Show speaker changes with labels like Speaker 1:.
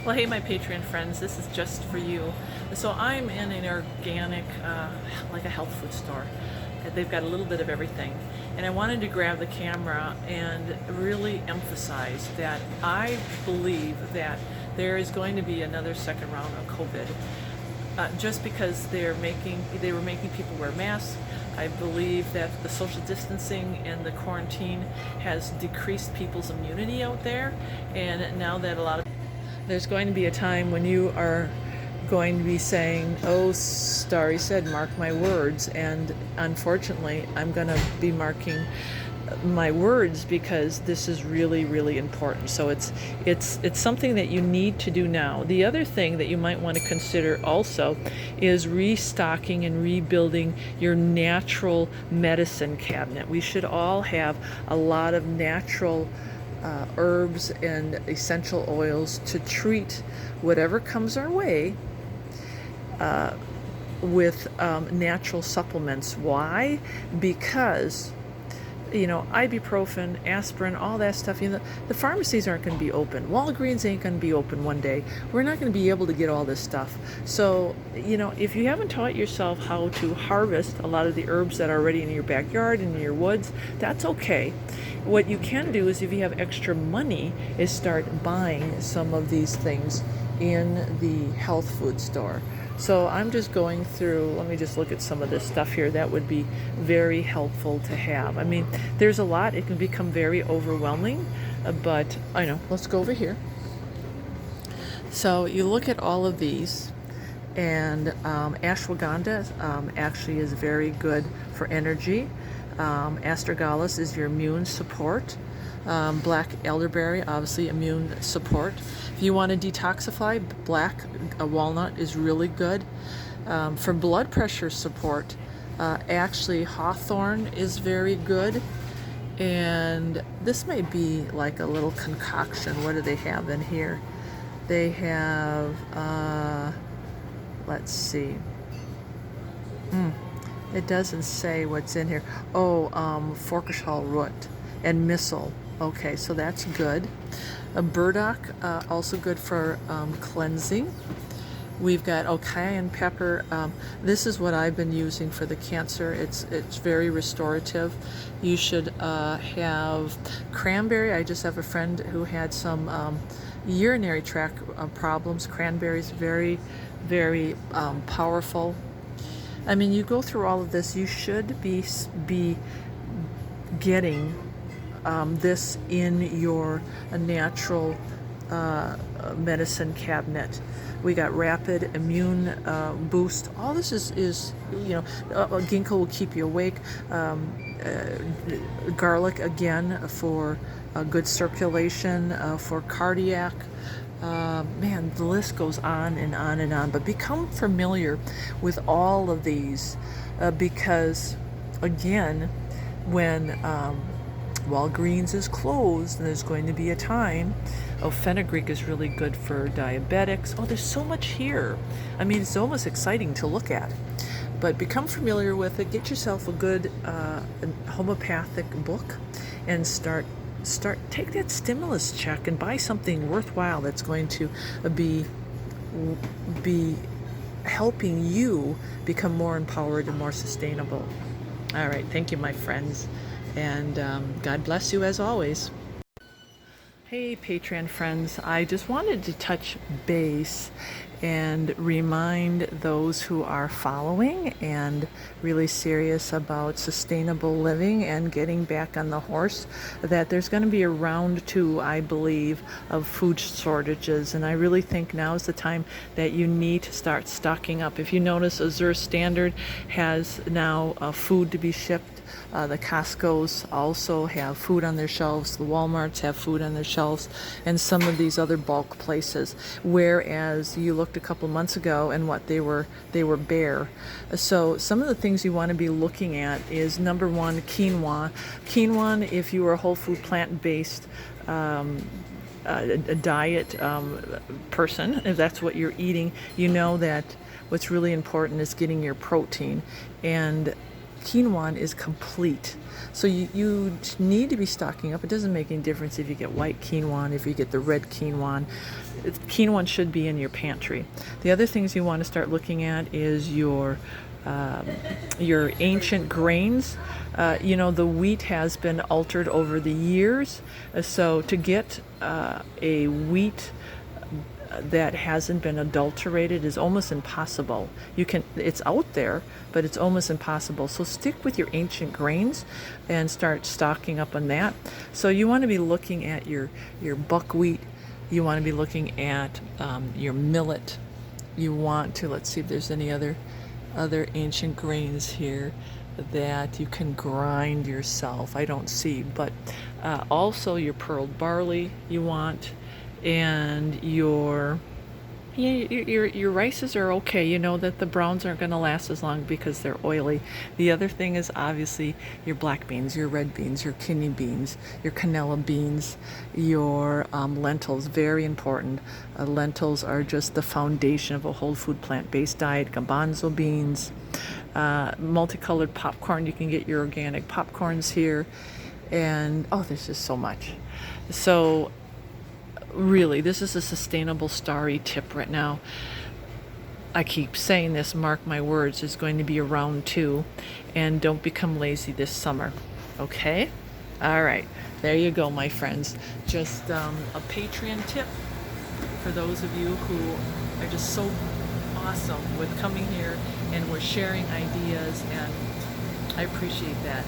Speaker 1: Well, hey, my Patreon friends, this is just for you. So I'm in an organic, like a health food store. They've got a little bit of everything. And I wanted to grab the camera and really emphasize that I believe that there is going to be another second round of COVID. Just because they were making people wear masks. I believe that the social distancing and the quarantine has decreased people's immunity out there, and now that there's going to be a time when you are going to be saying, oh, Starry said, mark my words. And unfortunately, I'm going to be marking my words because this is really, really important. So it's something that you need to do now. The other thing that you might want to consider also is restocking and rebuilding your natural medicine cabinet. We should all have a lot of natural herbs and essential oils to treat whatever comes our way with natural supplements. Why? Because ibuprofen, aspirin, all that stuff, the pharmacies aren't going to be open. Walgreens ain't going to be open one day. We're not going to be able to get all this stuff. So, if you haven't taught yourself how to harvest a lot of the herbs that are already in your backyard and in your woods, that's okay. What you can do is, if you have extra money, is start buying some of these things in the health food store. So I'm just going through, let me just look at some of this stuff here that would be very helpful to have. I mean, there's a lot. It can become very overwhelming, but I know. Let's go over here. So you look at all of these, and ashwagandha actually is very good for energy. Astragalus is your immune support. Black elderberry, obviously immune support. If you want to detoxify, black walnut is really good. For blood pressure support, actually hawthorn is very good. And this may be like a little concoction. What do they have in here? They have, let's see. It doesn't say what's in here. Oh, Forkishall root and missile. Okay, so that's good. A burdock, also good for cleansing. We've got cayenne pepper. This is what I've been using for the cancer. It's very restorative. You should have cranberry. I just have a friend who had some urinary tract problems. Cranberry is very, very powerful. I mean, you go through all of this. You should be getting this in your natural medicine cabinet. We got rapid immune boost. All this is ginkgo will keep you awake. Garlic, again, for good circulation, for cardiac. Man, the list goes on and on and on. But become familiar with all of these because, again, when Walgreens is closed, and there's going to be a time. Fenugreek is really good for diabetics. Oh, there's so much here. I mean, it's almost exciting to look at. But become familiar with it. Get yourself a good homeopathic book, and take that stimulus check and buy something worthwhile that's going to be helping you become more empowered and more sustainable. All right, thank you, my friends. And God bless you as always. Hey, Patreon friends. I just wanted to touch base and remind those who are following and really serious about sustainable living and getting back on the horse that there's going to be a round two, I believe, of food shortages. And I really think now is the time that you need to start stocking up. If you notice, Azure Standard has now food to be shipped. The Costco's also have food on their shelves. The Walmarts have food on their shelves, and some of these other bulk places. Whereas you looked a couple months ago, and they were bare. So some of the things you want to be looking at is, number one, quinoa. Quinoa, if you are a whole food plant-based a diet person, if that's what you're eating, you know that what's really important is getting your protein. And quinoa is complete. So you need to be stocking up. It doesn't make any difference if you get white quinoa, if you get the red quinoa. Quinoa should be in your pantry. The other things you want to start looking at is your ancient grains. The wheat has been altered over the years. So to get a wheat that hasn't been adulterated is almost impossible. It's out there, but it's almost impossible. So stick with your ancient grains and start stocking up on that. So you want to be looking at your buckwheat. You want to be looking at your millet. You want to, let's see if there's any other ancient grains here that you can grind yourself. I don't see, but also your pearled barley you want, and your rices are okay. You know that the browns aren't going to last as long because they're oily. The other thing is obviously your black beans, your red beans, your kidney beans, your canola beans, your lentils, very important. Lentils are just the foundation of a whole food plant-based diet. Garbanzo beans, multicolored popcorn. You can get your organic popcorns here, and there's just so much. So really, this is a sustainable starry tip right now. I keep saying this, mark my words, there's going to be a round 2, and don't become lazy this summer. Okay? All right. There you go, my friends. Just a Patreon tip for those of you who are just so awesome with coming here and we're sharing ideas, and I appreciate that.